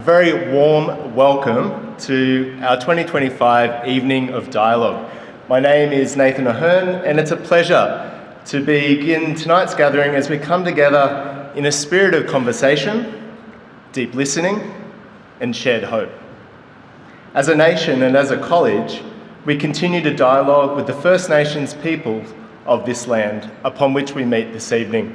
very warm welcome to our 2025 Evening of Dialogue. My name is Nathan Ahern, and it's a pleasure to begin tonight's gathering as we come together in a spirit of conversation, deep listening, and shared hope. As a nation and as a college, we continue to dialogue with the First Nations people of this land upon which we meet this evening.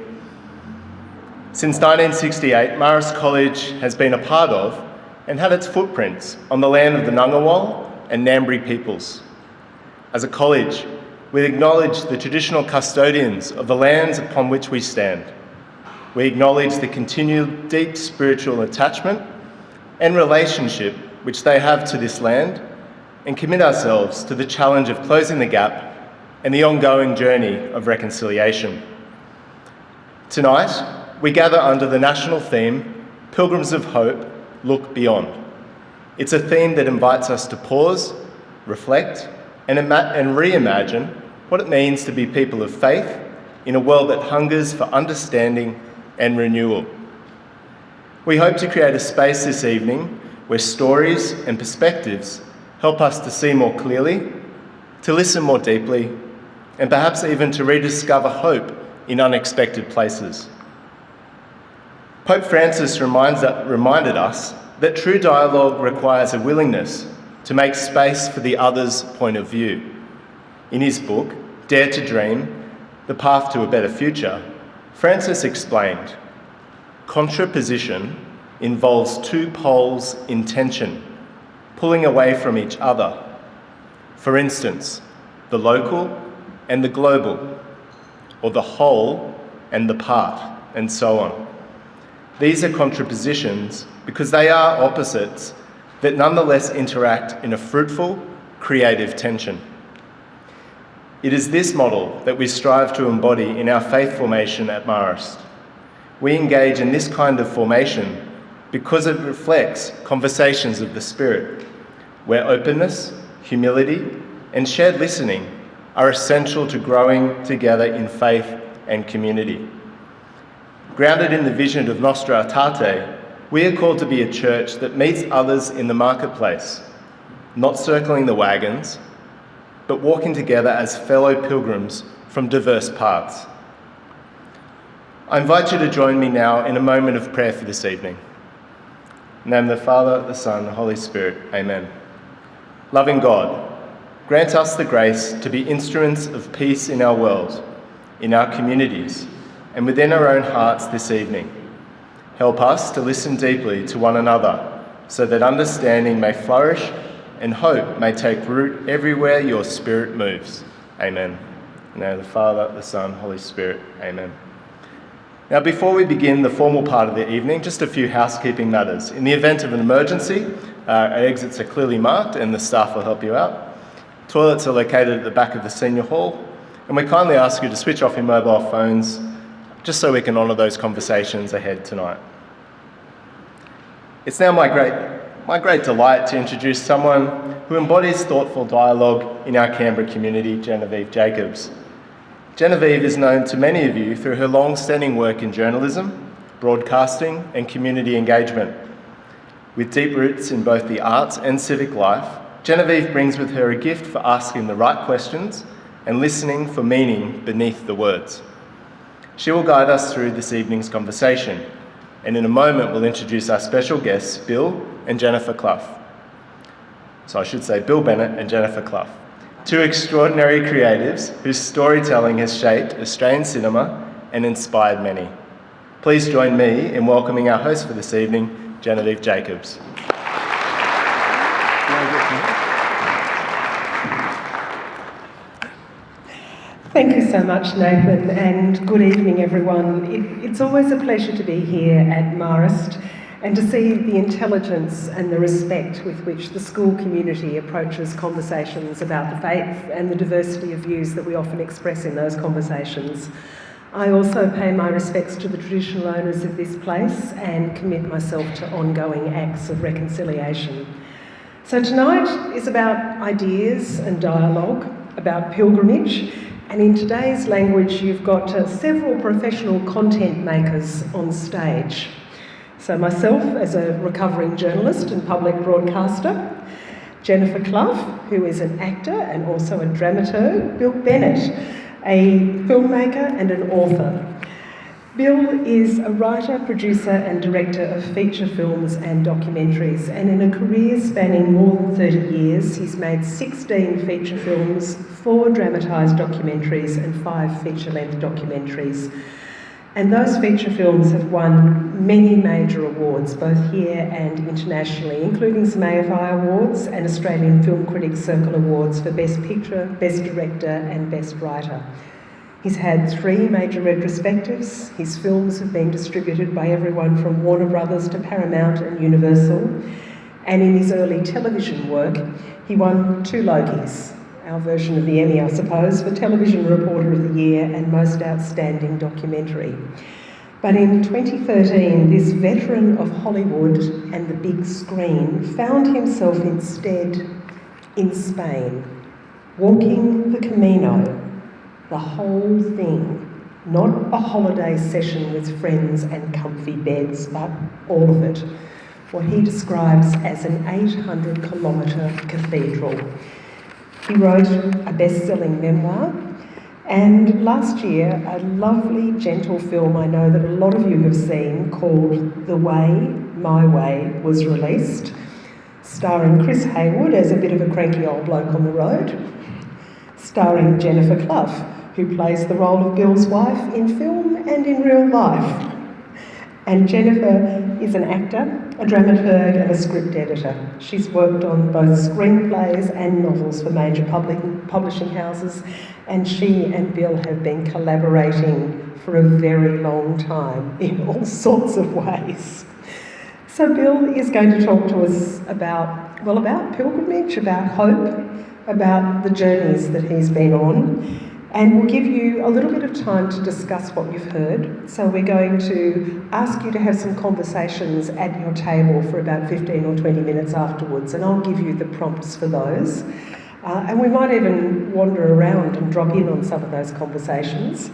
Since 1968, Marist College has been a part of and had its footprints on the land of the Ngunnawal and Ngambri peoples. As a college, we acknowledge the traditional custodians of the lands upon which we stand. We acknowledge the continued deep spiritual attachment and relationship which they have to this land, and commit ourselves to the challenge of closing the gap and the ongoing journey of reconciliation. Tonight, we gather under the national theme, Pilgrims of Hope, Look Beyond. It's a theme that invites us to pause, reflect, and reimagine what it means to be people of faith in a world that hungers for understanding and renewal. We hope to create a space this evening where stories and perspectives help us to see more clearly, to listen more deeply, and perhaps even to rediscover hope in unexpected places. Pope Francis reminded us that true dialogue requires a willingness to make space for the other's point of view. In his book, Dare to Dream, The Path to a Better Future, Francis explained, contraposition involves two poles in tension, pulling away from each other. For instance, the local and the global, or the whole and the part, and so on. These are contrapositions because they are opposites that nonetheless interact in a fruitful, creative tension. It is this model that we strive to embody in our faith formation at Marist. We engage in this kind of formation because it reflects conversations of the Spirit, where openness, humility, and shared listening are essential to growing together in faith and community. Grounded in the vision of Nostra Aetate, we are called to be a church that meets others in the marketplace, not circling the wagons, but walking together as fellow pilgrims from diverse paths. I invite you to join me now in a moment of prayer for this evening. In the name of the Father, the Son, and the Holy Spirit, amen. Loving God, grant us the grace to be instruments of peace in our world, in our communities, and within our own hearts this evening. Help us to listen deeply to one another so that understanding may flourish and hope may take root everywhere your Spirit moves. Amen. In the name of the Father, the Son, Holy Spirit. Amen. Now, before we begin the formal part of the evening, just a few housekeeping matters. In the event of an emergency, our exits are clearly marked and the staff will help you out. Toilets are located at the back of the senior hall, and we kindly ask you to switch off your mobile phones just so we can honour those conversations ahead tonight. It's now my great delight to introduce someone who embodies thoughtful dialogue in our Canberra community, Genevieve Jacobs. Genevieve is known to many of you through her long-standing work in journalism, broadcasting and community engagement. With deep roots in both the arts and civic life, Genevieve brings with her a gift for asking the right questions and listening for meaning beneath the words. She will guide us through this evening's conversation, and in a moment we'll introduce our special guests, Bill and Jennifer Cluff. So I should say Bill Bennett and Jennifer Cluff, two extraordinary creatives whose storytelling has shaped Australian cinema and inspired many. Please join me in welcoming our host for this evening, Genevieve Jacobs. Thank you so much, Nathan, and good evening, everyone. It's always a pleasure to be here at Marist and to see the intelligence and the respect with which the school community approaches conversations about the faith and the diversity of views that we often express in those conversations. I also pay my respects to the traditional owners of this place and commit myself to ongoing acts of reconciliation. So tonight is about ideas and dialogue, about pilgrimage, and in today's language you've got several professional content makers on stage. So myself as a recovering journalist and public broadcaster, Jennifer Cluff, who is an actor and also a dramaturg, Bill Bennett, a filmmaker and an author. Bill is a writer, producer and director of feature films and documentaries, and in a career spanning more than 30 years, he's made 16 feature films, 4 dramatised documentaries and 5 feature-length documentaries. And those feature films have won many major awards, both here and internationally, including some AFI awards and Australian Film Critics Circle awards for Best Picture, Best Director and Best Writer. He's had 3 major retrospectives. His films have been distributed by everyone from Warner Brothers to Paramount and Universal. And in his early television work, he won 2 Lokies, our version of the Emmy, I suppose, for Television Reporter of the Year and Most Outstanding Documentary. But in 2013, this veteran of Hollywood and the big screen found himself instead in Spain, walking the Camino, the whole thing, not a holiday session with friends and comfy beds, but all of it, what he describes as an 800-kilometre cathedral. He wrote a best-selling memoir, and last year a lovely, gentle film I know that a lot of you have seen called The Way, My Way was released, starring Chris Haywood as a bit of a cranky old bloke on the road, starring Jennifer Cluff, who plays the role of Bill's wife in film and in real life. And Jennifer is an actor, a dramaturg and a script editor. She's worked on both screenplays and novels for major publishing houses, and she and Bill have been collaborating for a very long time in all sorts of ways. So Bill is going to talk to us about pilgrimage, about hope, about the journeys that he's been on. And we'll give you a little bit of time to discuss what you've heard. So we're going to ask you to have some conversations at your table for about 15 or 20 minutes afterwards, and I'll give you the prompts for those. And we might even wander around and drop in on some of those conversations.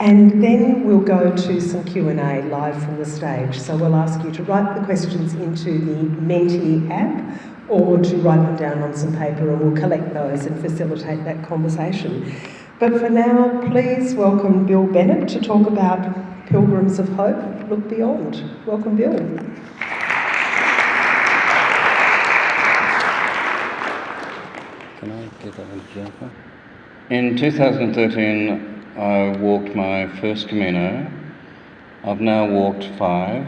And then we'll go to some Q&A live from the stage. So we'll ask you to write the questions into the Menti app or to write them down on some paper, and we'll collect those and facilitate that conversation. But for now, please welcome Bill Bennett to talk about Pilgrims of Hope, Look Beyond. Welcome, Bill. Can I give that one to Jennifer? In 2013, I walked my first Camino. I've now walked 5.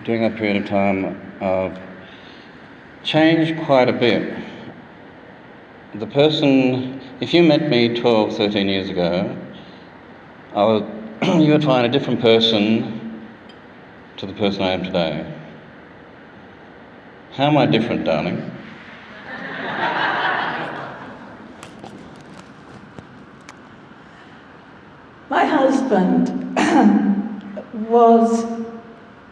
During that period of time, I've changed quite a bit. The person, if you met me 12, 13 years ago, you would find a different person to the person I am today. How am I different, darling? My husband was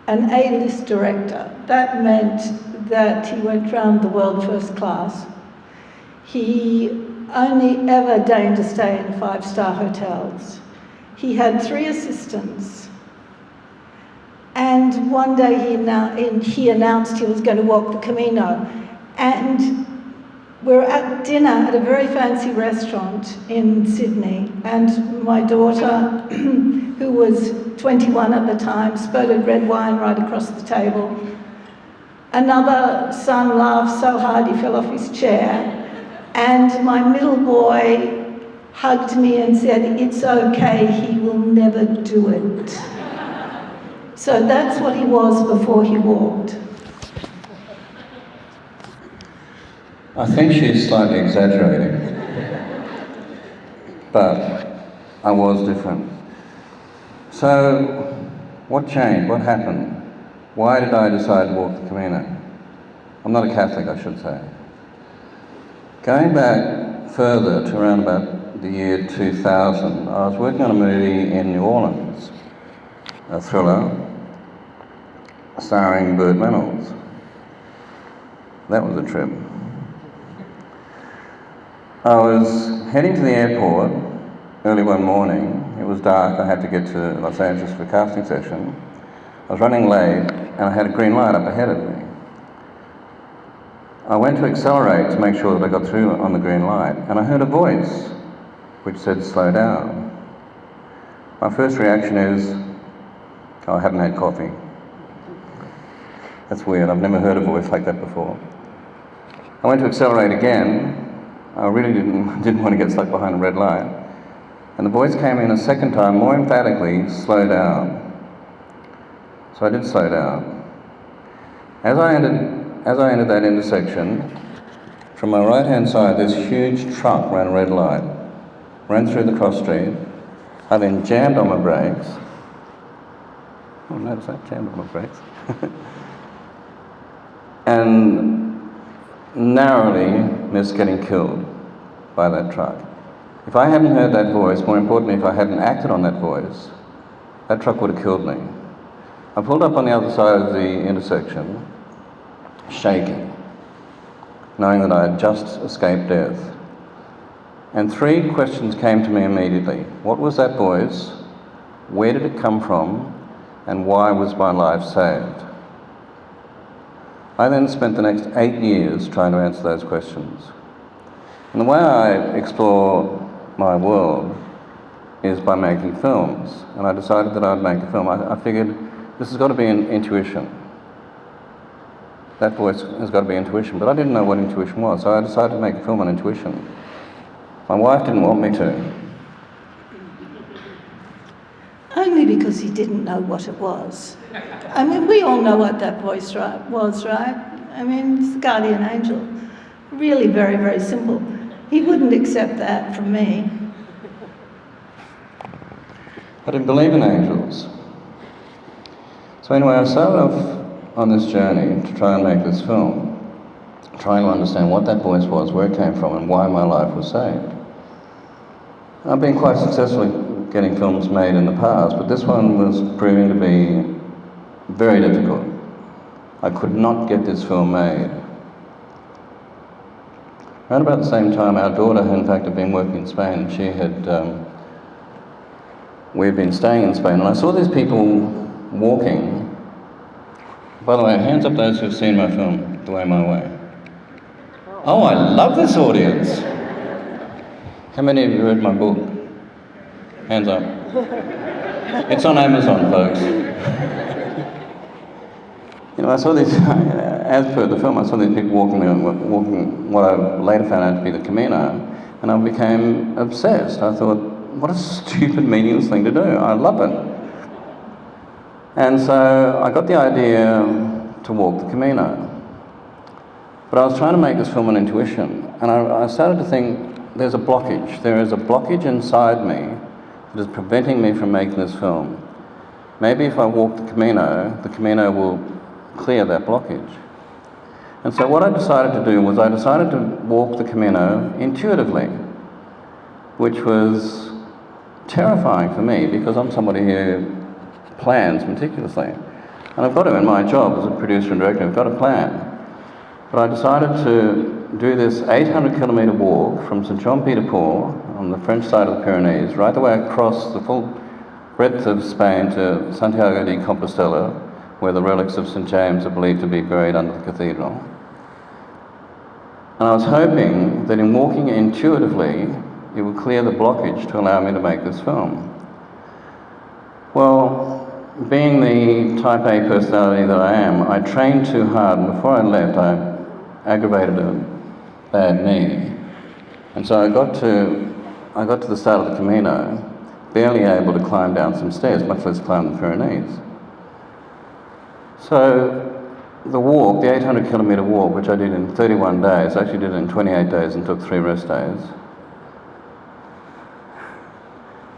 an A-list director. That meant that he went round the world first class. He only ever deigned to stay in 5-star hotels. He had 3 assistants, and one day he announced he was going to walk the Camino, and we were at dinner at a very fancy restaurant in Sydney, and my daughter, who was 21 at the time, spurted red wine right across the table. Another son laughed so hard he fell off his chair. And my middle boy hugged me and said, "It's okay, he will never do it." So that's what he was before he walked. I think she's slightly exaggerating, but I was different. So, what changed? What happened? Why did I decide to walk the Camino? I'm not a Catholic, I should say. Going back further to around about the year 2000, I was working on a movie in New Orleans, a thriller starring Burt Reynolds. That was a trip. I was heading to the airport early one morning. It was dark. I had to get to Los Angeles for a casting session. I was running late and I had a green light up ahead of me. I went to accelerate to make sure that I got through on the green light, and I heard a voice which said, slow down. My first reaction is, oh, I haven't had coffee. That's weird, I've never heard a voice like that before. I went to accelerate again. I really didn't want to get stuck behind a red light. And the voice came in a second time, more emphatically, slow down. So I did slow down. As I entered that intersection, from my right-hand side, this huge truck ran a red light, ran through the cross street. I then jammed on my brakes. Oh, notice that, jammed on my brakes. And narrowly missed getting killed by that truck. If I hadn't heard that voice, more importantly, if I hadn't acted on that voice, that truck would have killed me. I pulled up on the other side of the intersection, shaking, knowing that I had just escaped death. And 3 questions came to me immediately. What was that voice? Where did it come from? And why was my life saved? I then spent the next 8 years trying to answer those questions. And the way I explore my world is by making films. And I decided that I would make a film. I figured this has got to be an intuition. That voice has got to be intuition. But I didn't know what intuition was, so I decided to make a film on intuition. My wife didn't want me to. Only because he didn't know what it was. I mean, we all know what that voice was, right? I mean, it's the guardian angel. Really very, very simple. He wouldn't accept that from me. I didn't believe in angels. So anyway, I started off on this journey to try and make this film, trying to understand what that voice was, where it came from, and why my life was saved. I've been quite successful at getting films made in the past, but this one was proving to be very difficult. I could not get this film made. Around about the same time, our daughter, in fact, had been working in Spain. We'd been staying in Spain, and I saw these people walking. By the way, hands up those who've seen my film, The Way My Way. Oh, I love this audience. How many of you read my book? Hands up. It's on Amazon, folks. You know, I saw these, as per the film, I saw these people walking what I later found out to be the Camino, and I became obsessed. I thought, what a stupid, meaningless thing to do. I love it. And so I got the idea to walk the Camino. But I was trying to make this film on intuition, and I started to think, there's a blockage. There is a blockage inside me that is preventing me from making this film. Maybe if I walk the Camino will clear that blockage. And so what I decided to do was I decided to walk the Camino intuitively, which was terrifying for me because I'm somebody who plans meticulously. And I've got to, in my job as a producer and director, I've got to plan. But I decided to do this 800-kilometre walk from St Jean-Pied-de-Port on the French side of the Pyrenees, right the way across the full breadth of Spain to Santiago de Compostela, where the relics of St James are believed to be buried under the cathedral. And I was hoping that in walking intuitively, it would clear the blockage to allow me to make this film. Well, being the type A personality that I am, I trained too hard, and before I left, I aggravated a bad knee. And so I got to the start of the Camino, barely able to climb down some stairs, much less climb the Pyrenees. So the walk, the 800-kilometre walk, which I did in 31 days, I actually did it in 28 days and took 3 rest days.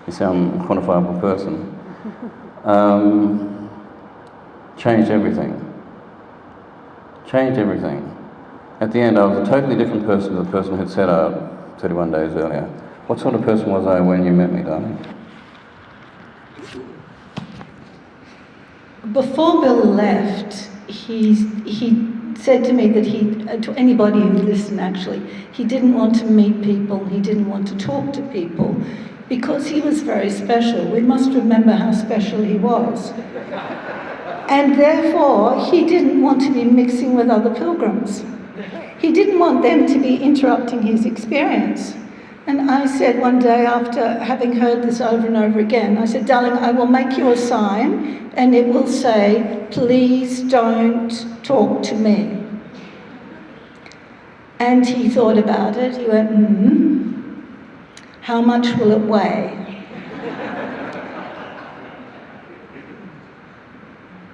You see, I'm a quantifiable person. Changed everything. Changed everything. At the end, I was a totally different person to the person who'd set out 31 days earlier. What sort of person was I when you met me, darling? Before Bill left, he said to me that to anybody who listened actually, he didn't want to meet people, he didn't want to talk to people, because he was very special. We must remember how special he was. And therefore, he didn't want to be mixing with other pilgrims. He didn't want them to be interrupting his experience. And I said one day, after having heard this over and over again, I said, darling, I will make you a sign and it will say, please don't talk to me. And he thought about it. He went, how much will it weigh?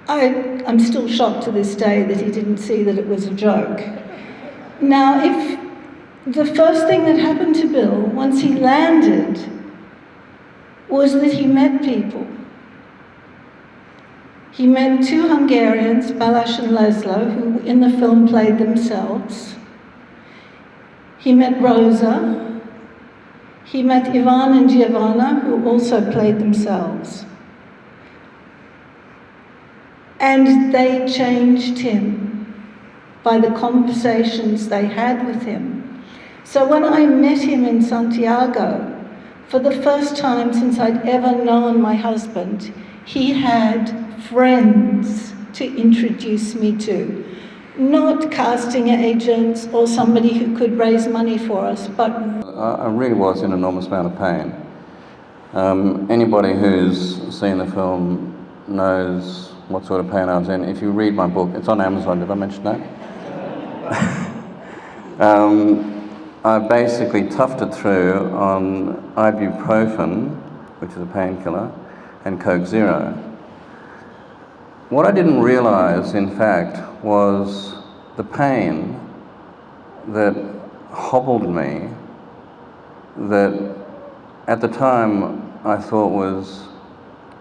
I'm still shocked to this day that he didn't see that it was a joke. Now, if the first thing that happened to Bill, once he landed, was that he met people. He met two Hungarians, Balázs and Laszlo, who in the film played themselves. He met Rosa. He met Ivan and Giovanna, who also played themselves. And they changed him by the conversations they had with him. So when I met him in Santiago, for the first time since I'd ever known my husband, he had friends to introduce me to. Not casting agents or somebody who could raise money for us, but... I really was in an enormous amount of pain. Anybody who's seen the film knows what sort of pain I was in. If you read my book, it's on Amazon, did I mention that? I basically toughed it through on ibuprofen, which is a painkiller, and Coke Zero. What I didn't realise, in fact, was the pain that hobbled me, that at the time I thought was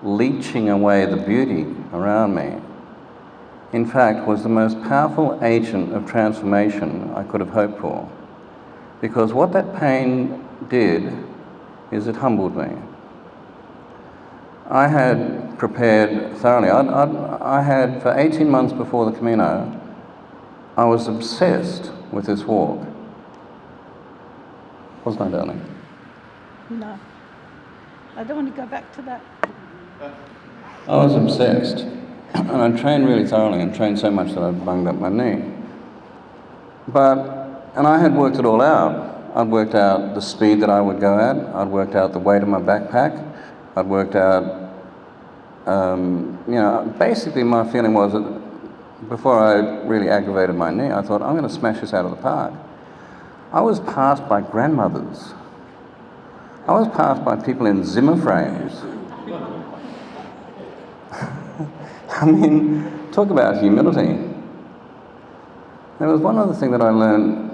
leeching away the beauty around me, in fact, was the most powerful agent of transformation I could have hoped for. Because what that pain did is it humbled me. I had prepared thoroughly. I had, for 18 months before the Camino, I was obsessed with this walk. Wasn't I, darling? No. I don't want to go back to that. I was obsessed. And I trained really thoroughly and trained so much that I bunged up my knee. And I had worked it all out. I'd worked out the speed that I would go at. I'd worked out the weight of my backpack. I'd worked out, basically my feeling was that before I really aggravated my knee, I thought, I'm going to smash this out of the park. I was passed by grandmothers. I was passed by people in Zimmer frames. I mean, talk about humility. There was one other thing that I learned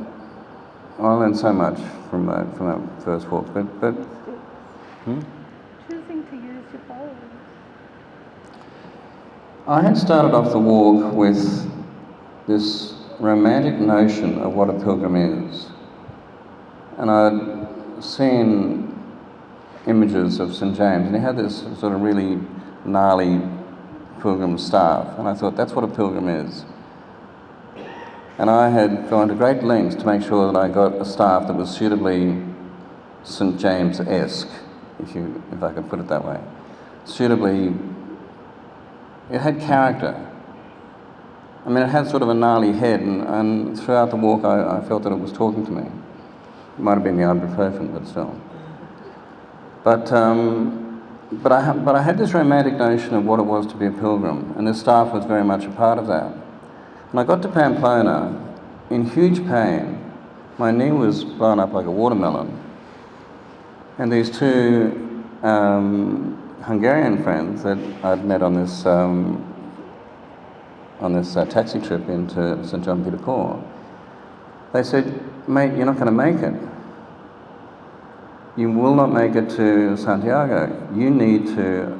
so much from that first walk, but Choosing to use your power. I had started off the walk with this romantic notion of what a pilgrim is. And I'd seen images of St. James, and he had this sort of really gnarly pilgrim staff, and I thought, that's what a pilgrim is. And I had gone to great lengths to make sure that I got a staff that was suitably St. James-esque, if I could put it that way. Suitably, it had character. I mean, it had sort of a gnarly head, and throughout the walk I felt that it was talking to me. It might have been the ibuprofen, but still. But I had this romantic notion of what it was to be a pilgrim, and the staff was very much a part of that. And I got to Pamplona in huge pain. My knee was blown up like a watermelon. And these two Hungarian friends that I'd met on this taxi trip into St. John Peter Paul, they said, mate, you're not going to make it. You will not make it to Santiago. You need to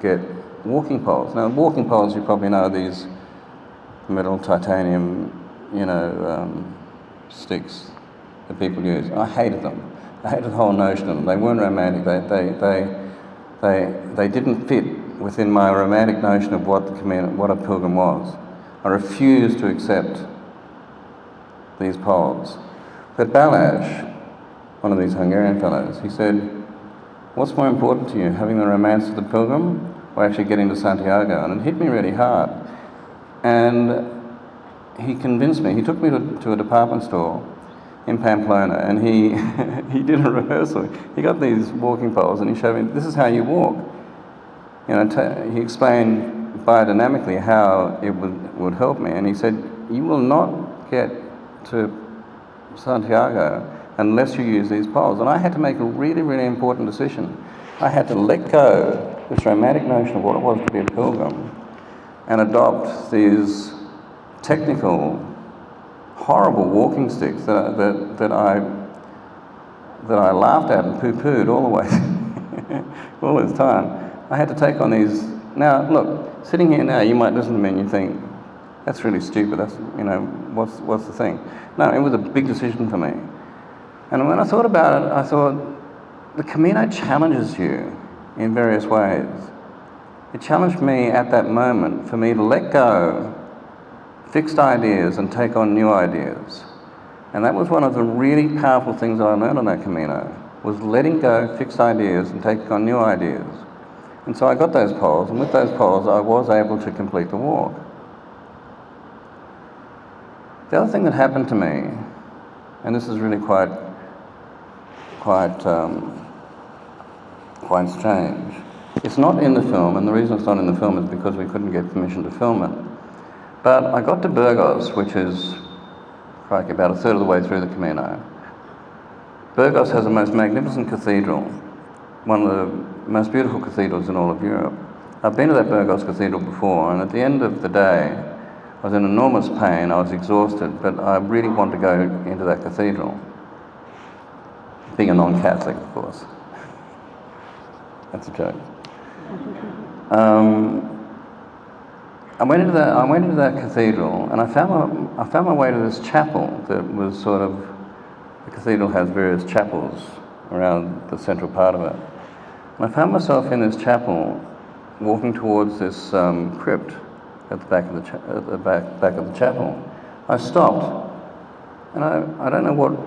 get walking poles. Now, walking poles, you probably know, these metal titanium, sticks that people use. I hated them. I hated the whole notion of them. They weren't romantic. They didn't fit within my romantic notion of what a pilgrim was. I refused to accept these poles. But Balázs, one of these Hungarian fellows, he said, what's more important to you, having the romance of the pilgrim or actually getting to Santiago, and it hit me really hard. And he convinced me. He took me to a department store in Pamplona, and he he did a rehearsal. He got these walking poles, and he showed me, this is how you walk. You know, he explained biodynamically how it would help me, and he said, you will not get to Santiago unless you use these poles. And I had to make a really, really important decision. I had to let go this romantic notion of what it was to be a pilgrim and adopt these technical, horrible walking sticks that I laughed at and poo-pooed all the way all this time. I had to take on these. Now, look, sitting here now, you might listen to me and you think, that's really stupid. That's, you know, what's the thing? No, it was a big decision for me. And when I thought about it, I thought, the Camino challenges you in various ways. It challenged me at that moment for me to let go fixed ideas and take on new ideas. And that was one of the really powerful things that I learned on that Camino, was letting go fixed ideas and taking on new ideas. And so I got those poles, and with those poles I was able to complete the walk. The other thing that happened to me, and this is really quite strange, it's not in the film, and the reason it's not in the film is because we couldn't get permission to film it. But I got to Burgos, which is about a third of the way through the Camino. Burgos has the most magnificent cathedral, one of the most beautiful cathedrals in all of Europe. I've been to that Burgos cathedral before, and at the end of the day, I was in enormous pain, I was exhausted, but I really wanted to go into that cathedral. Being a non-Catholic, of course. That's a joke. I went into that cathedral, and I found my way to this chapel that was sort of, the cathedral has various chapels around the central part of it. And I found myself in this chapel, walking towards this crypt at the back of the chapel. I stopped, and I don't know what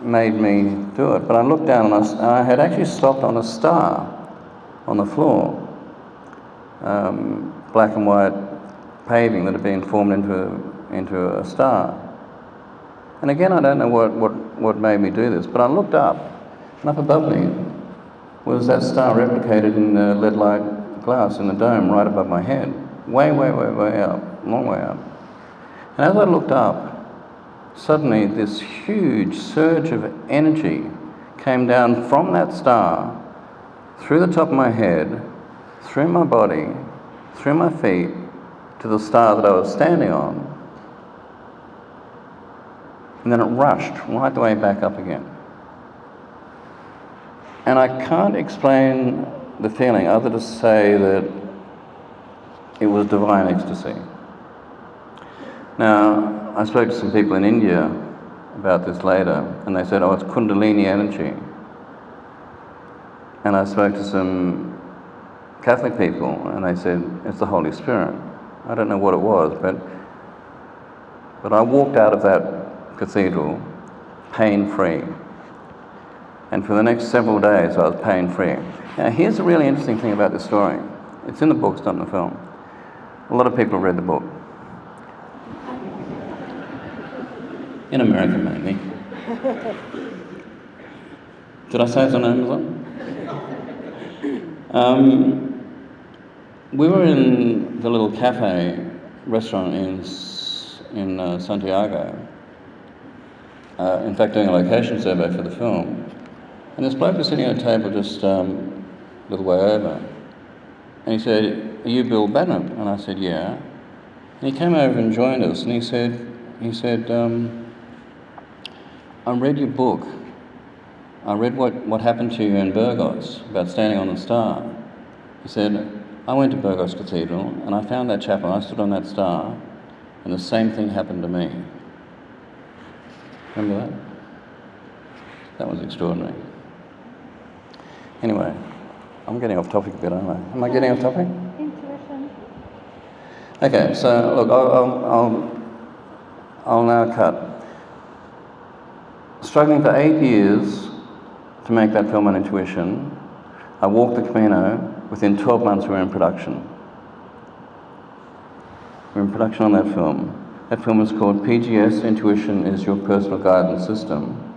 made me do it, but I looked down and I had actually stopped on a star on the floor, black and white paving that had been formed into a star. And again, I don't know what made me do this, but I looked up, and up above me was that star replicated in the lead light glass in the dome right above my head, way up, long way up. And as I looked up, suddenly this huge surge of energy came down from that star, through the top of my head, through my body, through my feet, to the star that I was standing on. And then it rushed right the way back up again. And I can't explain the feeling other to say that it was divine ecstasy. Now, I spoke to some people in India about this later, and they said, oh, it's Kundalini energy. And I spoke to some Catholic people, and they said, it's the Holy Spirit. I don't know what it was, but I walked out of that cathedral pain-free. And for the next several days, I was pain-free. Now, here's the really interesting thing about this story. It's in the book, it's not in the film. A lot of people read the book. In America, mainly. Did I say it's on Amazon? We were in the little cafe restaurant in Santiago. In fact, doing a location survey for the film. And this bloke was sitting at a table just a little way over. And he said, are you Bill Bennett? And I said, yeah. And he came over and joined us, and he said, I read your book. I read what happened to you in Burgos about standing on the star. He said, I went to Burgos Cathedral and I found that chapel, I stood on that star, and the same thing happened to me. Remember that? That was extraordinary. Anyway, I'm getting off topic a bit, aren't I? Am I getting off topic? Intuition. Okay, so look, I'll now cut. Struggling for 8 years to make that film on intuition. I walked the Camino Within 12 months, we were in production. We were in production on that film. That film was called PGS, Intuition is Your Personal Guidance System.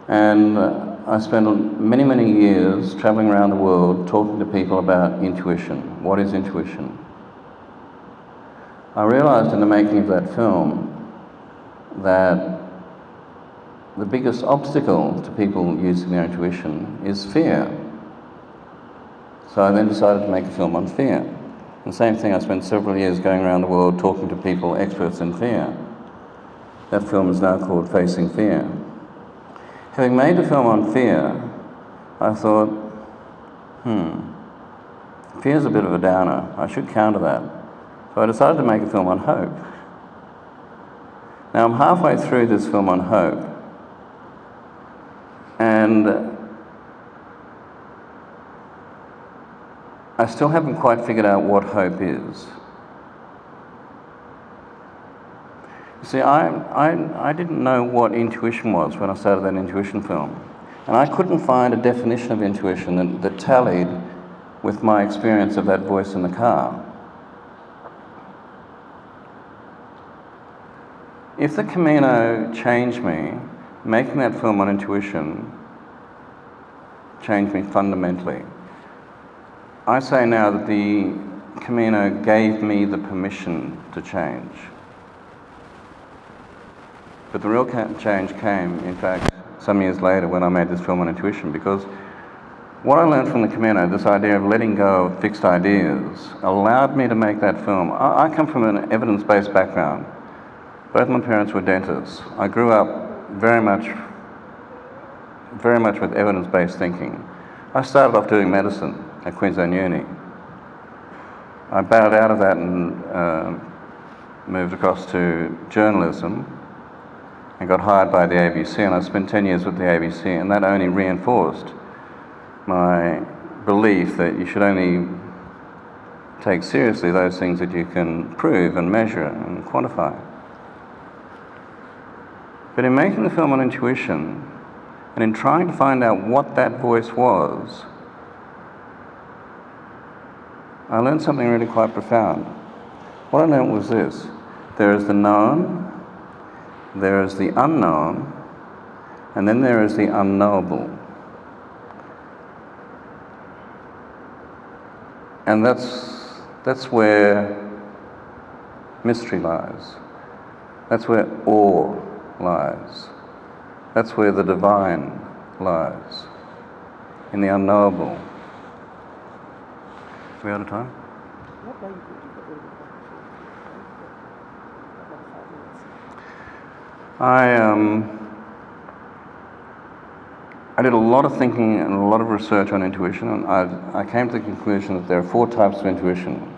And I spent many, many years traveling around the world talking to people about intuition. What is intuition? I realized in the making of that film that the biggest obstacle to people using their intuition is fear. So I then decided to make a film on fear. And the same thing, I spent several years going around the world talking to people, experts in fear. That film is now called Facing Fear. Having made a film on fear, I thought, fear's a bit of a downer. I should counter that. So I decided to make a film on hope. Now I'm halfway through this film on hope, and I still haven't quite figured out what hope is. You see, I didn't know what intuition was when I started that intuition film. And I couldn't find a definition of intuition that tallied with my experience of that voice in the car. If the Camino changed me, making that film on intuition changed me fundamentally. I say now that the Camino gave me the permission to change. But the real change came, in fact, some years later when I made this film on intuition, because what I learned from the Camino, this idea of letting go of fixed ideas, allowed me to make that film. I come from an evidence-based background. Both my parents were dentists. I grew up very much with evidence-based thinking. I started off doing medicine at Queensland Uni. I bowed out of that and moved across to journalism and got hired by the ABC, and I spent 10 years with the ABC, and that only reinforced my belief that you should only take seriously those things that you can prove and measure and quantify. But in making the film on intuition, and in trying to find out what that voice was, I learned something really quite profound. What I learned was this: there is the known, there is the unknown, and then there is the unknowable. And that's where mystery lies. That's where awe lies. That's where the divine lies, in the unknowable. Are we out of time? I did a lot of thinking and a lot of research on intuition, and I came to the conclusion that there are 4 types of intuition.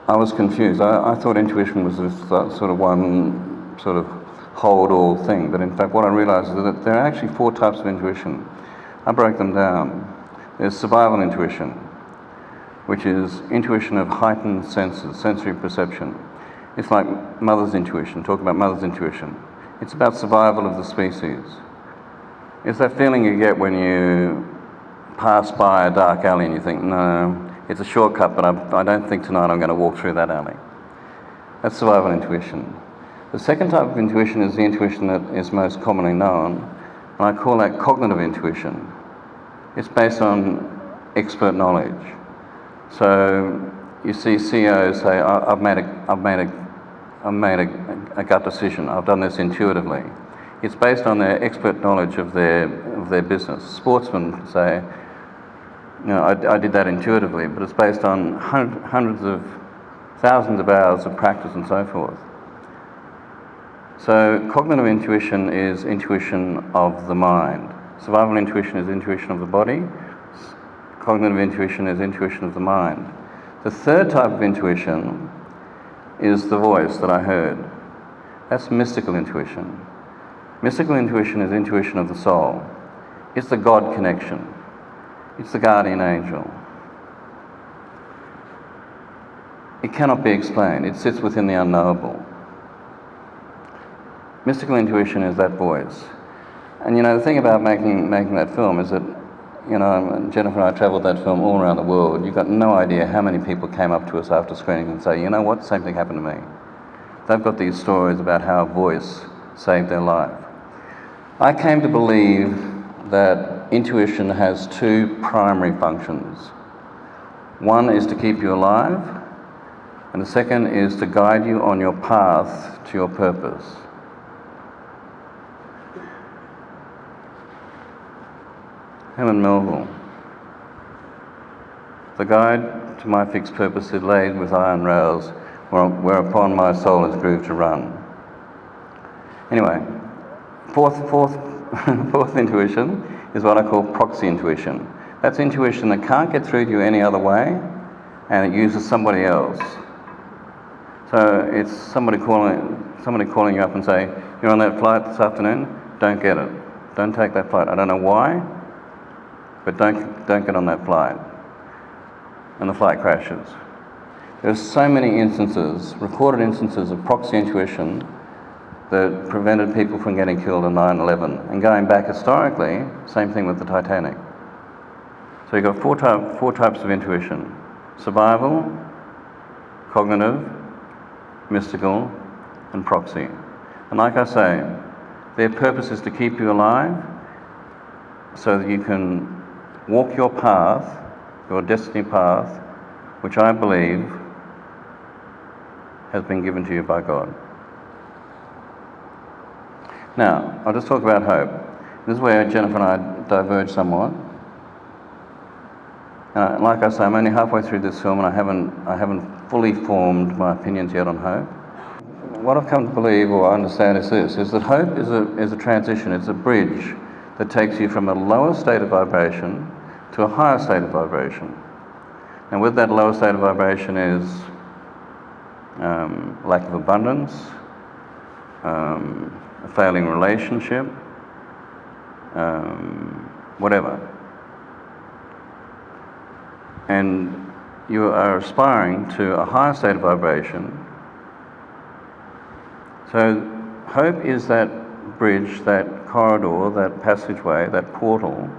I was confused. I thought intuition was this sort of one sort of hold-all thing, but in fact what I realized is that there are actually 4 types of intuition. I broke them down. There's survival intuition, which is intuition of heightened senses, sensory perception. It's like mother's intuition, talk about mother's intuition. It's about survival of the species. It's that feeling you get when you pass by a dark alley and you think, no, it's a shortcut, but I don't think tonight I'm going to walk through that alley. That's survival intuition. The second type of intuition is the intuition that is most commonly known, and I call that cognitive intuition. It's based on expert knowledge. So you see CEOs say, I've made a gut decision. I've done this intuitively. It's based on their expert knowledge of their business. Sportsmen say, you know, I did that intuitively, but it's based on hundreds of thousands of hours of practice and so forth. So cognitive intuition is intuition of the mind. Survival intuition is intuition of the body. Cognitive intuition is intuition of the mind. The third type of intuition is the voice that I heard. That's mystical intuition. Mystical intuition is intuition of the soul. It's the God connection. It's the guardian angel. It cannot be explained. It sits within the unknowable. Mystical intuition is that voice. And you know, the thing about making that film is that you know, Jennifer and I travelled that film all around the world. You've got no idea how many people came up to us after screening and say, you know what, same thing happened to me. They've got these stories about how a voice saved their life. I came to believe that intuition has two primary functions. One is to keep you alive, and the second is to guide you on your path to your purpose. Helen Melville. The guide to my fixed purpose is laid with iron rails, whereupon my soul is grooved to run. Anyway, fourth intuition is what I call proxy intuition. That's intuition that can't get through to you any other way, and it uses somebody else. So it's somebody calling you up and say, you're on that flight this afternoon, don't get it. Don't take that flight. I don't know why, but don't get on that flight. And the flight crashes. There's so many instances, recorded instances of proxy intuition that prevented people from getting killed in 9/11. And going back historically, same thing with the Titanic. So you've got four types of intuition: survival, cognitive, mystical, and proxy. And like I say, their purpose is to keep you alive so that you can walk your path, your destiny path, which I believe has been given to you by God. Now, I'll just talk about hope. This is where Jennifer and I diverge somewhat. Like I say, I'm only halfway through this film and I haven't fully formed my opinions yet on hope. What I've come to believe or understand is this, is that hope is a transition, it's a bridge that takes you from a lower state of vibration to a higher state of vibration. And with that lower state of vibration is lack of abundance, a failing relationship, whatever. And you are aspiring to a higher state of vibration. So hope is that bridge, that corridor, that passageway, that portal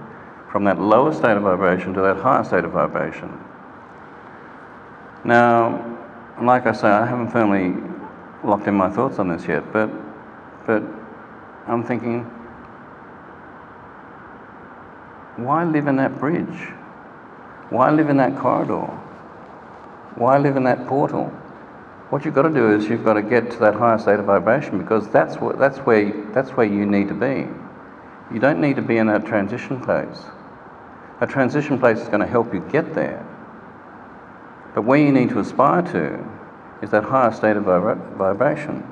from that lower state of vibration to that higher state of vibration. Now, like I say, I haven't firmly locked in my thoughts on this yet, but I'm thinking, why live in that bridge? Why live in that corridor? Why live in that portal? What you've got to do is you've got to get to that higher state of vibration, because that's where you need to be. You don't need to be in that transition place. A transition place is going to help you get there. But where you need to aspire to is that higher state of vibration.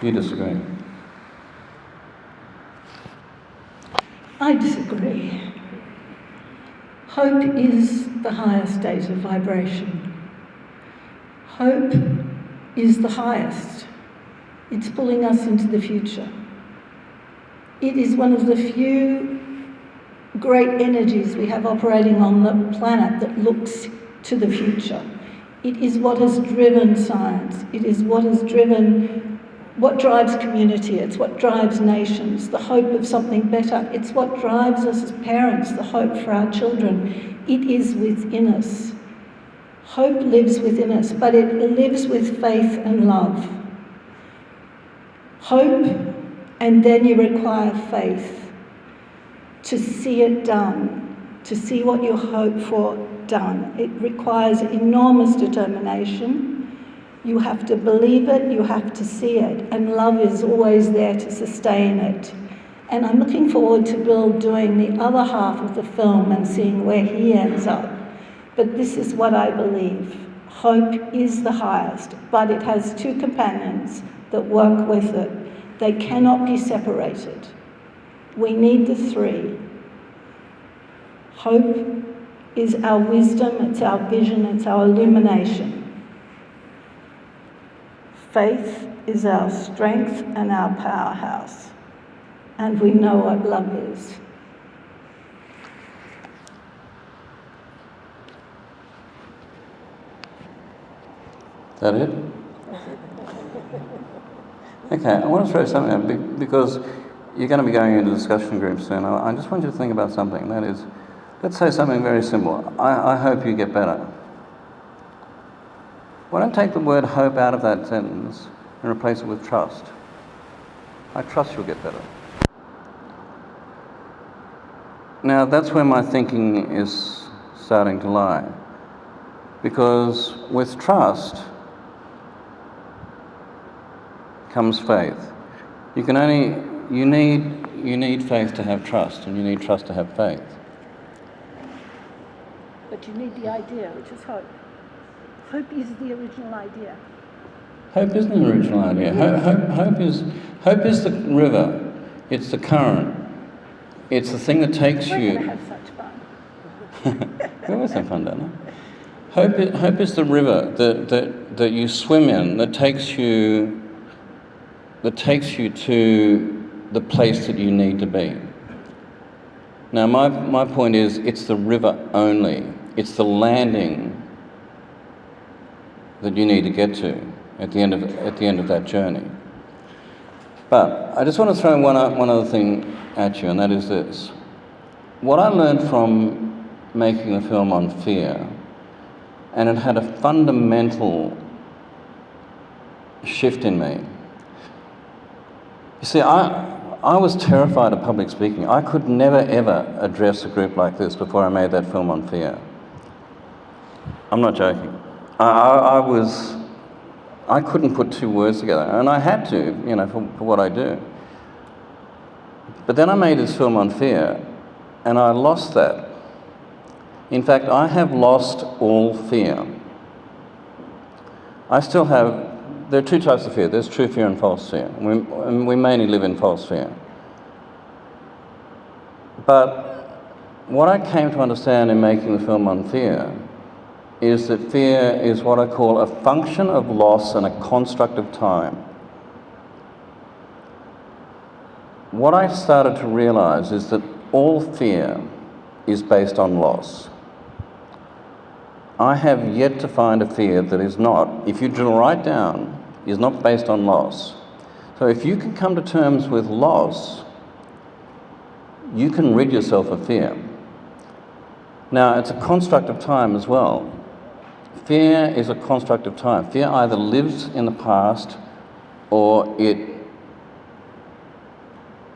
You disagree? I disagree. Hope is the higher state of vibration. Hope is the highest. It's pulling us into the future. It is one of the few great energies we have operating on the planet that looks to the future. It is what has driven science. It is what has driven, what drives community. It's what drives nations, the hope of something better. It's what drives us as parents, the hope for our children. It is within us. Hope lives within us, but it lives with faith and love. Hope, and then you require faith to see it done, to see what you hope for done. It requires enormous determination. You have to believe it, you have to see it, and love is always there to sustain it. And I'm looking forward to Bill doing the other half of the film and seeing where he ends up. But this is what I believe. Hope is the highest, but it has two companions that work with it. They cannot be separated. We need the three. Hope is our wisdom, it's our vision, it's our illumination. Faith is our strength and our powerhouse. And we know what love is. Is that it? Okay, I want to throw something out because you're going to be going into discussion groups soon. I just want you to think about something. That is, let's say something very simple. I hope you get better. Why don't take the word hope out of that sentence and replace it with trust? I trust you'll get better. Now, that's where my thinking is starting to lie. Because with trust comes faith. You need faith to have trust, and you need trust to have faith. But you need the idea, which is hope. Hope is the original idea. Hope isn't the original idea. Hope is the river. It's the current. It's the thing that takes We're you. going to have such fun. We always have fun, don't we? Hope is the river that you swim in, that takes you to the place that you need to be. Now, my point is, it's the river only. It's the landing that you need to get to at the end of that journey. But I just want to throw one other thing at you, and that is this. What I learned from making the film on fear, and it had a fundamental shift in me. You see, I was terrified of public speaking. I could never, ever address a group like this before I made that film on fear. I'm not joking. I couldn't put two words together, and I had to, for what I do. But then I made this film on fear, and I lost that. In fact, I have lost all fear. I still have. There are two types of fear. There's true fear and false fear. We mainly live in false fear. But what I came to understand in making the film on fear is that fear is what I call a function of loss and a construct of time. What I started to realize is that all fear is based on loss. I have yet to find a fear that is not, if you drill right down, is not based on loss. So if you can come to terms with loss, you can rid yourself of fear. Now, it's a construct of time as well. Fear is a construct of time. Fear either lives in the past or it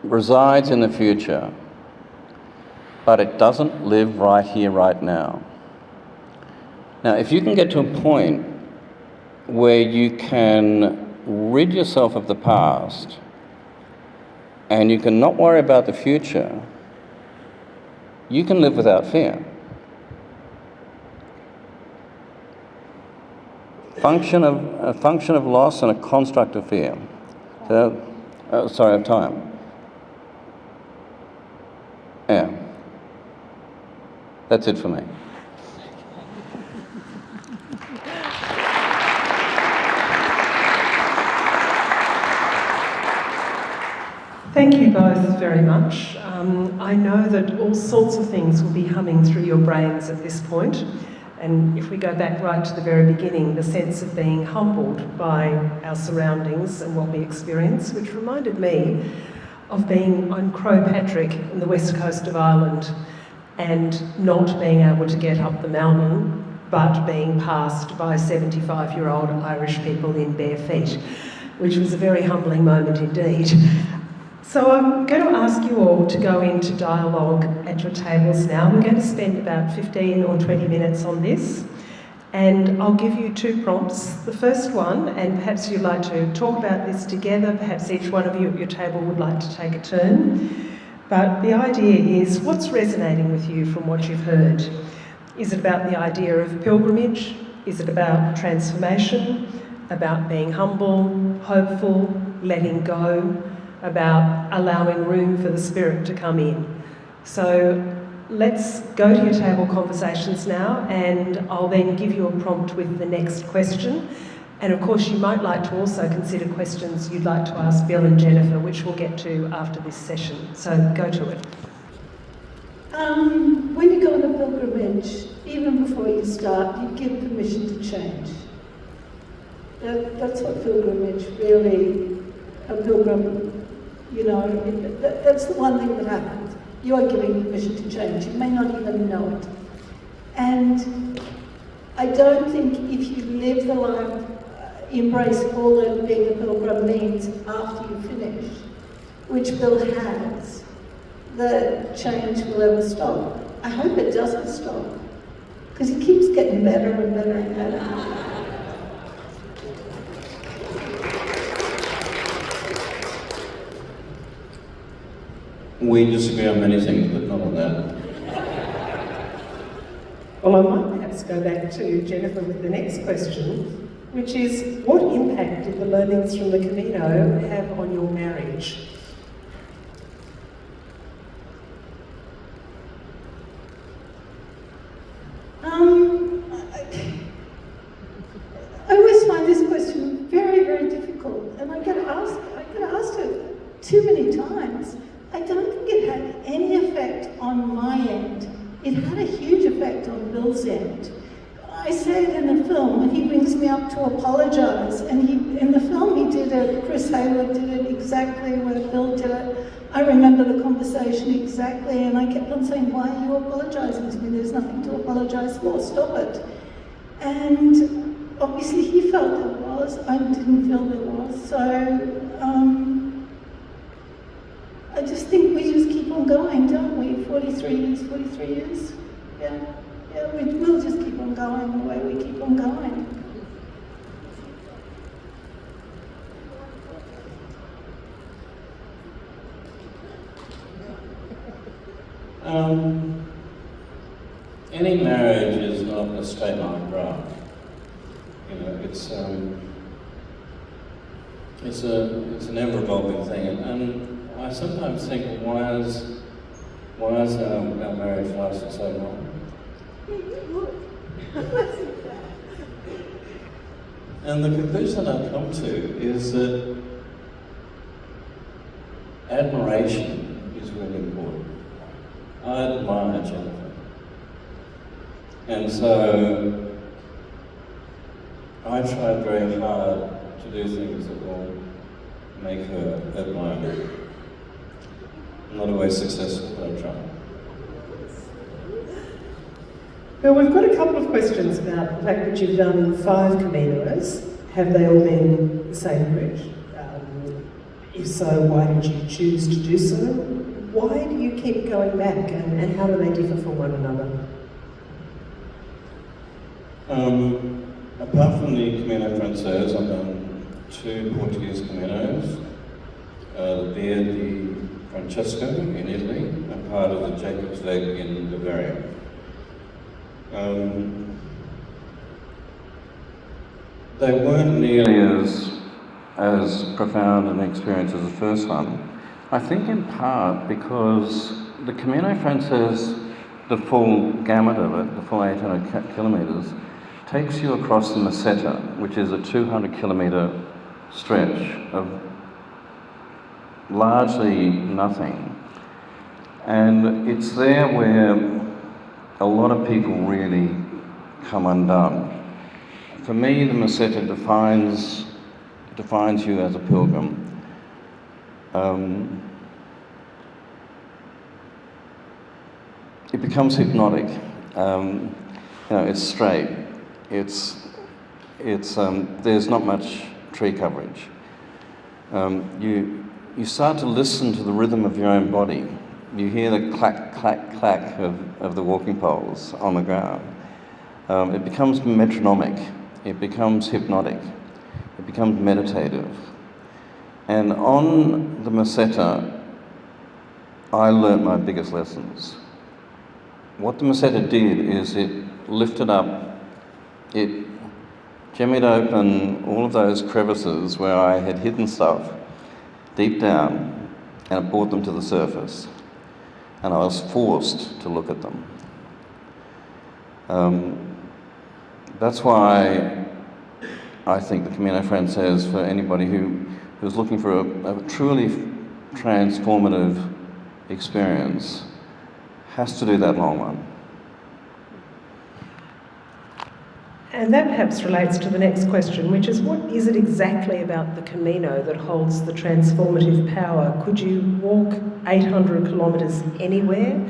resides in the future, but it doesn't live right here, right now. Now, if you can get to a point where you can rid yourself of the past and you can not worry about the future, you can live without fear. A function of loss and a construct of fear. Of time. Yeah. That's it for me. Thank you both very much. I know that all sorts of things will be humming through your brains at this point. And if we go back right to the very beginning, the sense of being humbled by our surroundings and what we experience, which reminded me of being on Croagh Patrick in the west coast of Ireland and not being able to get up the mountain, but being passed by 75-year-old Irish people in bare feet, which was a very humbling moment indeed. So I'm going to ask you all to go into dialogue at your tables now. We're going to spend about 15 or 20 minutes on this, and I'll give you two prompts. The first one, and perhaps you'd like to talk about this together, perhaps each one of you at your table would like to take a turn. But the idea is, what's resonating with you from what you've heard? Is it about the idea of pilgrimage? Is it about transformation? About being humble, hopeful, letting go? About allowing room for the Spirit to come in? So let's go to your table conversations now, and I'll then give you a prompt with the next question. And of course, you might like to also consider questions you'd like to ask Bill and Jennifer, which we'll get to after this session. So go to it. When you go on a pilgrimage, even before you start, you give permission to change. That's what pilgrimage really, a pilgrim You know, that's the one thing that happens. You are giving permission to change. You may not even know it. And I don't think if you live the life, embrace all that being a pilgrim means after you finish, which Bill has, the change will ever stop. I hope it doesn't stop, because it keeps getting better and better and better. We disagree on many things, but not on that. Well, I might perhaps go back to Jennifer with the next question, which is, what impact did the learnings from the Camino have on your marriage? I always find this question very, very difficult, and I get asked it too many times. I don't think it had any effect on my end. It had a huge effect on Bill's end. I say it in the film when he brings me up to apologise, and in the film he did it, Chris Hayward did it exactly where Bill did it. I remember the conversation exactly, and I kept on saying, why are you apologising to me? There's nothing to apologise for, stop it. And obviously he felt there was, I didn't feel there was, so I just think we just keep on going, don't we? 43 years, yeah, we'll just keep on going the way we keep on going. Any marriage is not a straight line graph. You know, it's an ever-evolving thing, and I sometimes think, why is our marriage lasted so long? And the conclusion I've come to is that admiration is really important. I admire Jennifer. And so I tried very hard to do things that will make her admire me. I'm not always successful, but I try. Well, we've got a couple of questions about the fact that you've done 5 Caminos. Have they all been the same route? If so, why did you choose to do so? Why do you keep going back, and how do they differ from one another? Apart from the Camino Francés, I've done 2 Portuguese Caminos, the Via di Francesco in Italy, and part of the Jakobsweg in Bavaria. They weren't nearly as profound an experience as the first one. I think in part because the Camino Francés, the full gamut of it, the full 800 kilometres, takes you across the Meseta, which is a 200-kilometre stretch of largely nothing. And it's there where a lot of people really come undone. For me, the Meseta defines you as a pilgrim. It becomes hypnotic. It's straight. There's not much tree coverage. You start to listen to the rhythm of your own body. You hear the clack, clack, clack of the walking poles on the ground. It becomes metronomic. It becomes hypnotic. It becomes meditative. And on the Meseta, I learnt my biggest lessons. What the Meseta did is it lifted up, it jimmied open all of those crevices where I had hidden stuff deep down, and it brought them to the surface. And I was forced to look at them. That's why I think the Camino Francés, for anybody who's looking for a truly transformative experience, has to do that long one. And that perhaps relates to the next question, which is, what is it exactly about the Camino that holds the transformative power? Could you walk 800 kilometres anywhere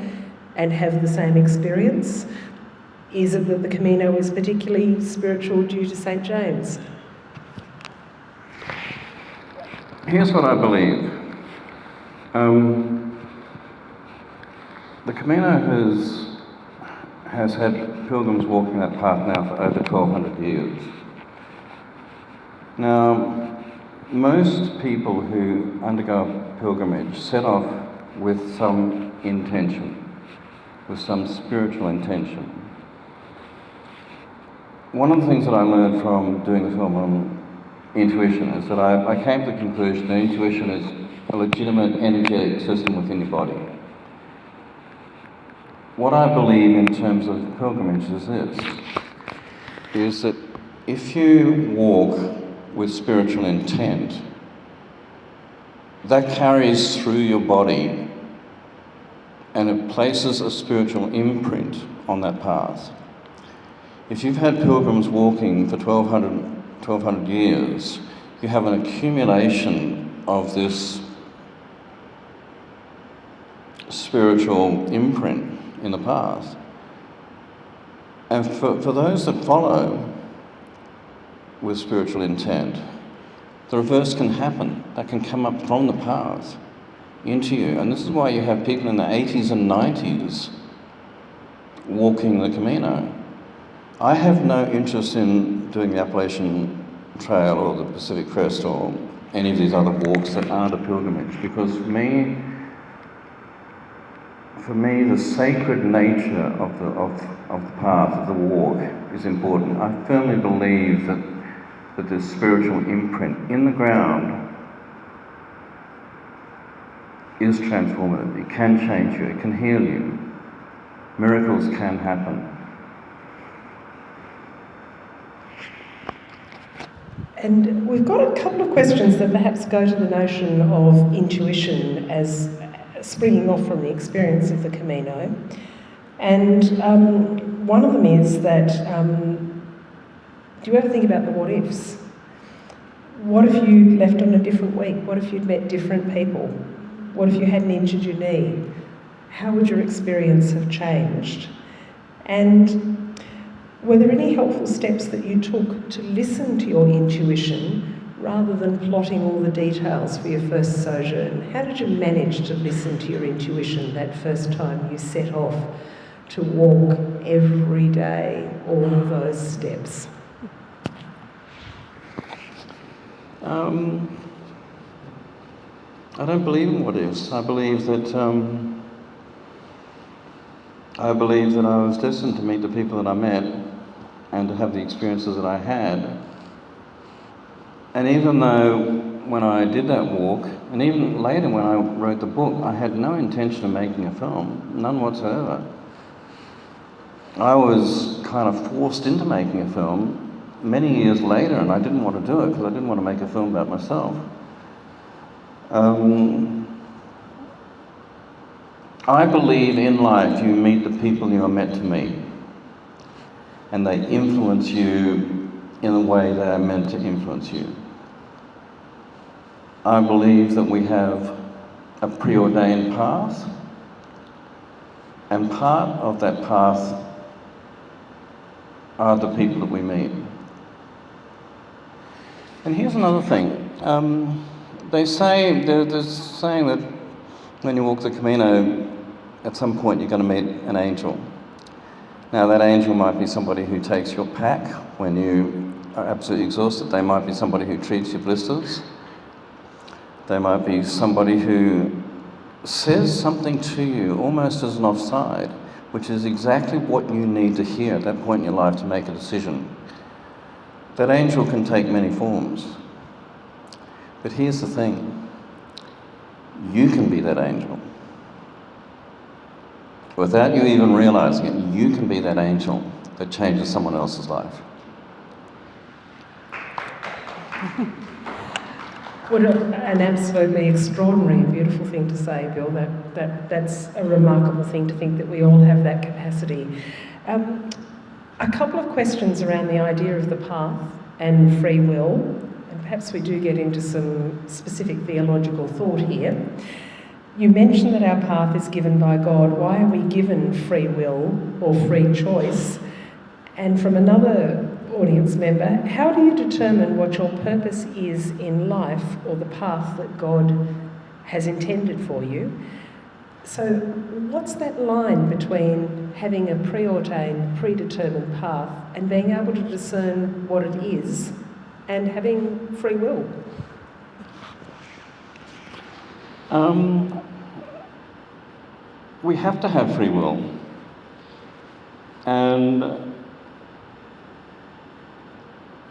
and have the same experience? Is it that the Camino is particularly spiritual due to St. James? Here's what I believe. The Camino has had pilgrims walking that path now for over 1,200 years. Now, most people who undergo a pilgrimage set off with some intention, with some spiritual intention. One of the things that I learned from doing the film on intuition is that I came to the conclusion that intuition is a legitimate energetic system within your body. What I believe in terms of pilgrimage is this, is that if you walk with spiritual intent, that carries through your body and it places a spiritual imprint on that path. If you've had pilgrims walking for 1,200 years, you have an accumulation of this spiritual imprint in the path. And for those that follow with spiritual intent, the reverse can happen. That can come up from the path into you. And this is why you have people in their 80s and 90s walking the Camino. I have no interest in doing the Appalachian Trail or the Pacific Crest or any of these other walks that aren't a pilgrimage, because for me, the sacred nature of the path, of the walk, is important. I firmly believe that this spiritual imprint in the ground is transformative. It can change you, it can heal you. Miracles can happen. And we've got a couple of questions that perhaps go to the notion of intuition as springing off from the experience of the Camino. And one of them is that, do you ever think about the what ifs? What if you left on a different week? What if you'd met different people? What if you hadn't injured your knee? How would your experience have changed? And were there any helpful steps that you took to listen to your intuition rather than plotting all the details for your first sojourn? How did you manage to listen to your intuition that first time you set off to walk every day all of those steps? I don't believe in what ifs. I believe that I was destined to meet the people that I met and to have the experiences that I had. And even though when I did that walk, and even later when I wrote the book, I had no intention of making a film, none whatsoever. I was kind of forced into making a film many years later, and I didn't want to do it because I didn't want to make a film about myself. I believe in life you meet the people you are meant to meet, and they influence you in the way they are meant to influence you. I believe that we have a preordained path, and part of that path are the people that we meet. And here's another thing. There's saying that when you walk the Camino, at some point you're going to meet an angel. Now that angel might be somebody who takes your pack when you are absolutely exhausted. They might be somebody who treats your blisters. They might be somebody who says something to you almost as an offside, which is exactly what you need to hear at that point in your life to make a decision. That angel can take many forms. But here's the thing. You can be that angel. Without you even realizing it, you can be that angel that changes someone else's life. What an absolutely extraordinary and beautiful thing to say, Bill. That's a remarkable thing to think that we all have that capacity. A couple of questions around the idea of the path and free will, and perhaps we do get into some specific theological thought here. You mentioned that our path is given by God. Why are we given free will or free choice? And from another audience member, how do you determine what your purpose is in life or the path that God has intended for you? So what's that line between having a preordained, predetermined path and being able to discern what it is and having free will? We have to have free will. And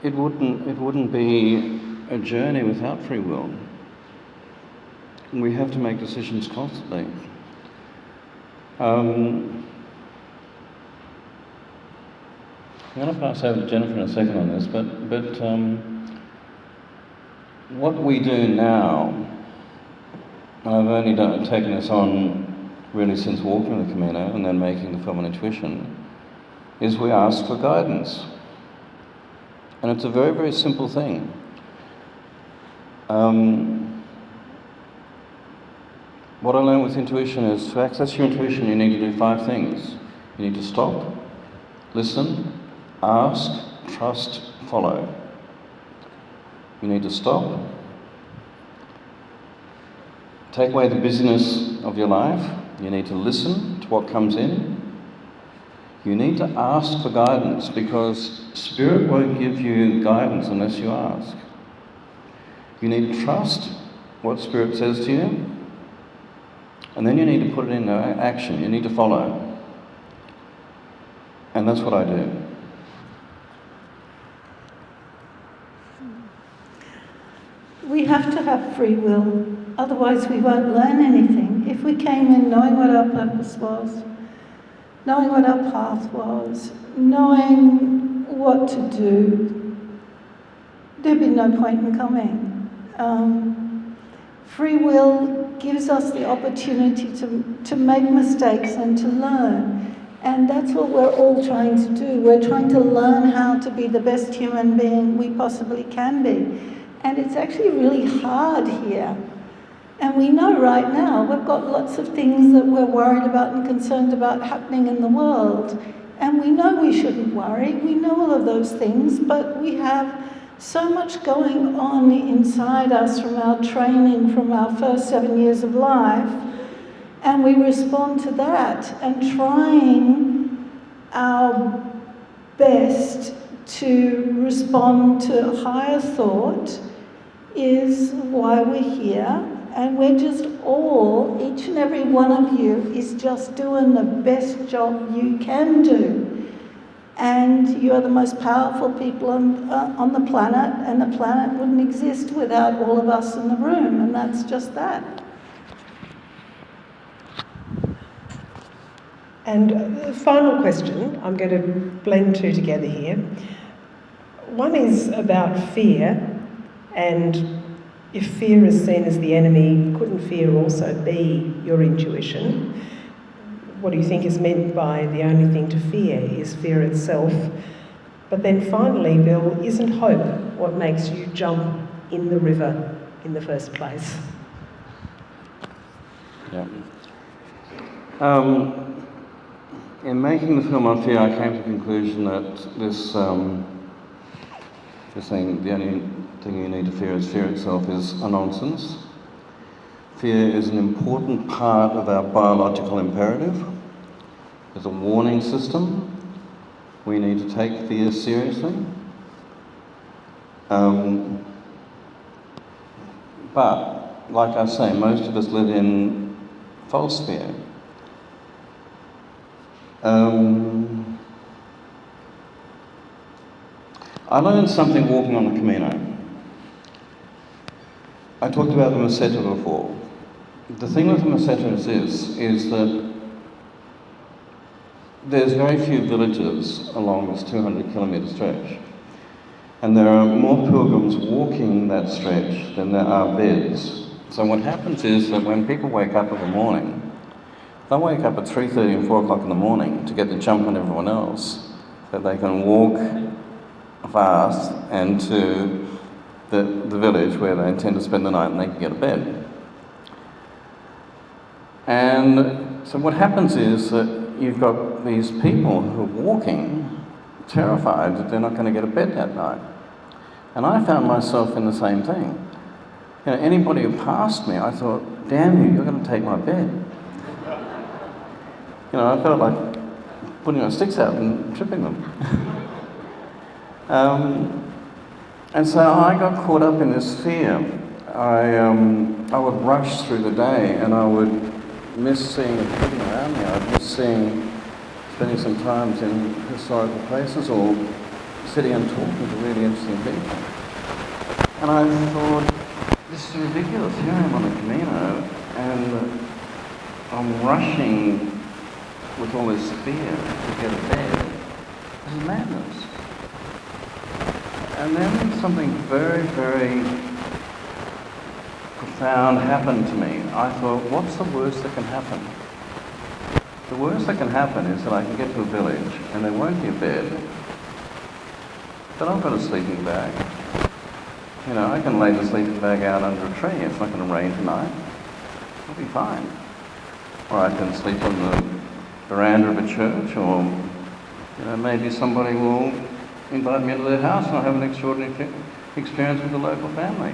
it wouldn't be a journey without free will. We have to make decisions constantly. I'm going to pass over to Jennifer in a second on this, but what we do now, and I've only taken this on really since walking the Camino and then making the film on intuition, is we ask for guidance. And it's a very, very simple thing. What I learned with intuition is to access your intuition, you need to do 5 things. You need to stop, listen, ask, trust, follow. You need to stop, take away the busyness of your life. You need to listen to what comes in. You need to ask for guidance, because Spirit won't give you guidance unless you ask. You need to trust what Spirit says to you, and then you need to put it into action. You need to follow. And that's what I do. We have to have free will, otherwise we won't learn anything. If we came in knowing what our purpose was, knowing what our path was, knowing what to do, there'd be no point in coming. Free will gives us the opportunity to make mistakes and to learn. And that's what we're all trying to do. We're trying to learn how to be the best human being we possibly can be. And it's actually really hard here. And we know right now we've got lots of things that we're worried about and concerned about happening in the world. And we know we shouldn't worry. We know all of those things, but we have so much going on inside us from our training, from our first 7 years of life. And we respond to that, and trying our best to respond to higher thought is why we're here. And we're just all, each and every one of you is just doing the best job you can do. And you're the most powerful people on the planet, and the planet wouldn't exist without all of us in the room, and that's just that. And the final question, I'm going to blend 2 together here. One is about fear, and if fear is seen as the enemy, couldn't fear also be your intuition? What do you think is meant by the only thing to fear is fear itself? But then finally, Bill, isn't hope what makes you jump in the river in the first place? Yeah. In making the film on fear, I came to the conclusion that this thing, the only thing you need to fear is fear itself, is a nonsense. Fear is an important part of our biological imperative. It's a warning system. We need to take fear seriously. But, like I say, most of us live in false fear. I learned something walking on the Camino. I talked about the meseta before. The thing with the mesetas is that there's very few villages along this 200-kilometre stretch. And there are more pilgrims walking that stretch than there are beds. So what happens is that when people wake up in the morning, they'll wake up at 3:30 and 4 o'clock in the morning to get the jump on everyone else. that they can walk fast and to the village where they intend to spend the night and they can get a bed. And so what happens is that you've got these people who are walking, terrified that they're not going to get a bed that night. And I found myself in the same thing. You know, anybody who passed me, I thought, damn you, you're going to take my bed. You know, I felt like putting my sticks out and tripping them. And so I got caught up in this fear. I would rush through the day and I would miss seeing everything around me. I'd miss spending some time in historical places or sitting and talking to really interesting people. And I thought, this is ridiculous. Here I am on the Camino and I'm rushing with all this fear to get a bed. This is madness. And then something very, very profound happened to me. I thought, what's the worst that can happen? The worst that can happen is that I can get to a village and there won't be a bed, but I've got a sleeping bag. You know, I can lay the sleeping bag out under a tree. It's not going to rain tonight. I'll be fine. Or I can sleep on the veranda of a church, or you know, maybe somebody will invite me into their house and I'll have an extraordinary experience with the local family.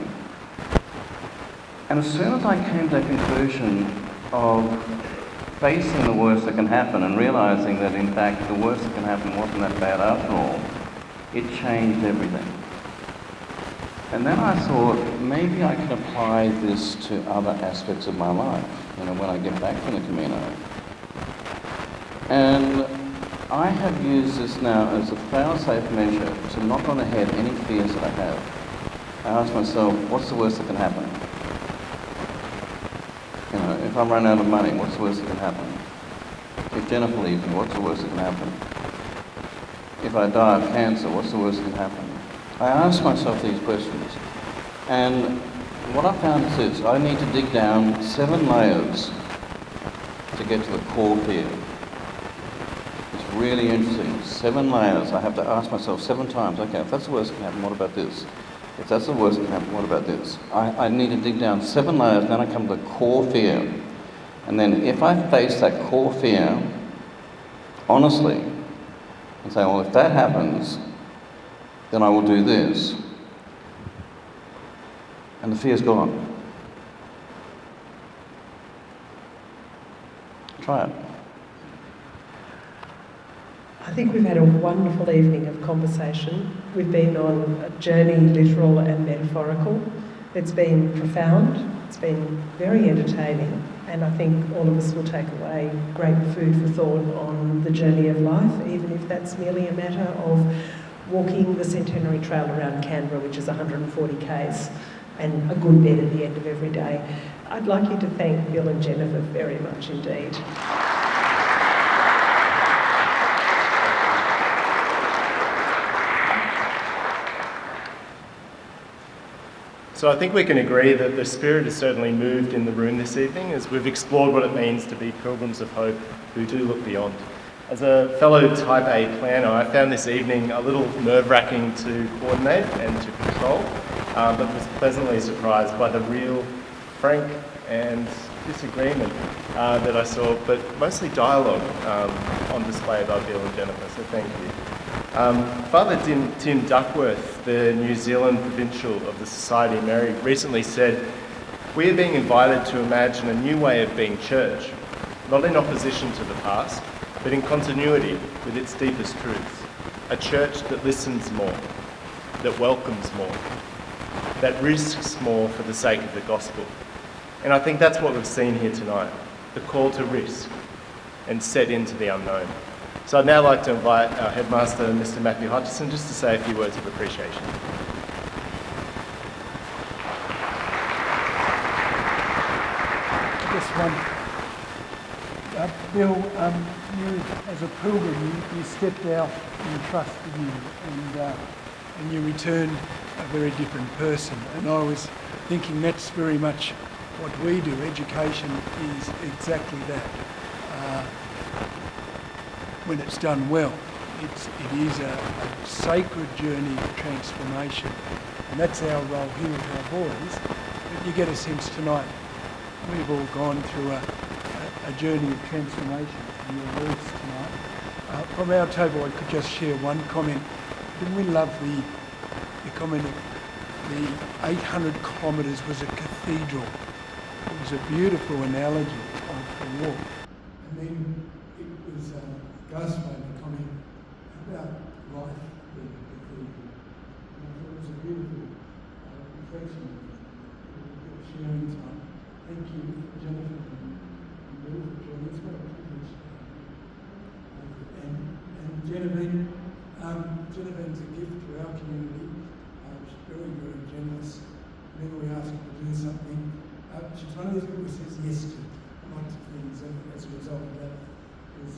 And as soon as I came to the conclusion of facing the worst that can happen and realising that in fact the worst that can happen wasn't that bad after all, it changed everything. And then I thought, maybe I can apply this to other aspects of my life, you know, when I get back from the Camino. And I have used this now as a fail-safe measure to knock on the head any fears that I have. I ask myself, what's the worst that can happen? You know, if I run out of money, what's the worst that can happen? If Jennifer leaves me, what's the worst that can happen? If I die of cancer, what's the worst that can happen? I ask myself these questions. And what I found is this: I need to dig down 7 layers to get to the core fear. It's really interesting. 7 layers. I have to ask myself 7 times, okay, if that's the worst that can happen, what about this? If that's the worst that can happen, what about this? I need to dig down 7 layers, then I come to the core fear. And then if I face that core fear honestly and say, well, if that happens, then I will do this. And the fear's gone. Try it. I think we've had a wonderful evening of conversation. We've been on a journey, literal and metaphorical. It's been profound, it's been very entertaining, and I think all of us will take away great food for thought on the journey of life, even if that's merely a matter of walking the Centenary Trail around Canberra, which is 140 k's, and a good bed at the end of every day. I'd like you to thank Bill and Jennifer very much indeed. So I think we can agree that the Spirit has certainly moved in the room this evening as we've explored what it means to be Pilgrims of Hope who do look beyond. As a fellow Type A planner, I found this evening a little nerve-wracking to coordinate and to control, but was pleasantly surprised by the real frank and disagreement that I saw, but mostly dialogue on display by Bill and Jennifer, so thank you. Father Tim Duckworth, the New Zealand Provincial of the Society of Mary, recently said, "We are being invited to imagine a new way of being church, not in opposition to the past, but in continuity with its deepest truths. A church that listens more, that welcomes more, that risks more for the sake of the gospel." And I think that's what we've seen here tonight, the call to risk and set into the unknown. So I'd now like to invite our headmaster, Mr. Matthew Hutchison, just to say a few words of appreciation. Bill, you as a pilgrim, you stepped out and trusted you, and you returned a very different person. And I was thinking that's very much what we do. Education is exactly that, when it's done well. it is a sacred journey of transformation, and that's our role here with our boys. But you get a sense tonight, we've all gone through a journey of transformation in your words tonight. From our table, I could just share one comment. Didn't we love the comment of the 800 kilometres was a cathedral? It was a beautiful analogy of the walk. And then it was Gus made a comment about life being a cathedral. And I thought it was a beautiful reflection of sharing time. Thank you, Jennifer and Bill, for joining us. What a privilege. And Genevieve's a gift to our community. She's very, very generous. Whenever we ask her to do something, she's one of those people who says yes to lots of things, and as a result of that, there's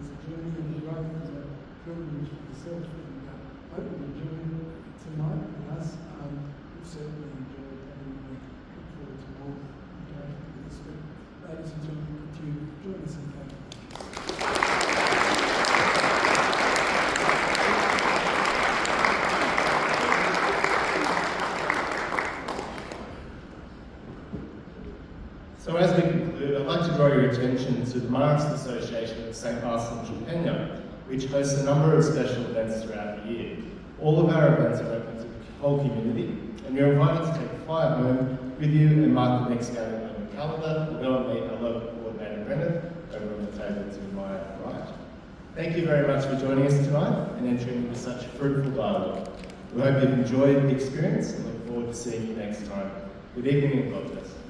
a journey and a growth and a pilgrimage for yourself. And I hope you enjoyed tonight with us. We've certainly enjoyed having you. Look forward to more engagement with us. But ladies and gentlemen, could you join us in thanking? So as we conclude, I'd like to draw your attention to the Marist Association of St. Marcel's Champagne, which hosts a number of special events throughout the year. All of our events are open to the whole community, and you're invited to take a flyer home with you and mark the next gathering on your calendar, or go and meet our local coordinator, Bennett, over on the table to my right. Thank you very much for joining us tonight and entering into such fruitful dialogue. We hope you've enjoyed the experience and look forward to seeing you next time. Good evening and God bless.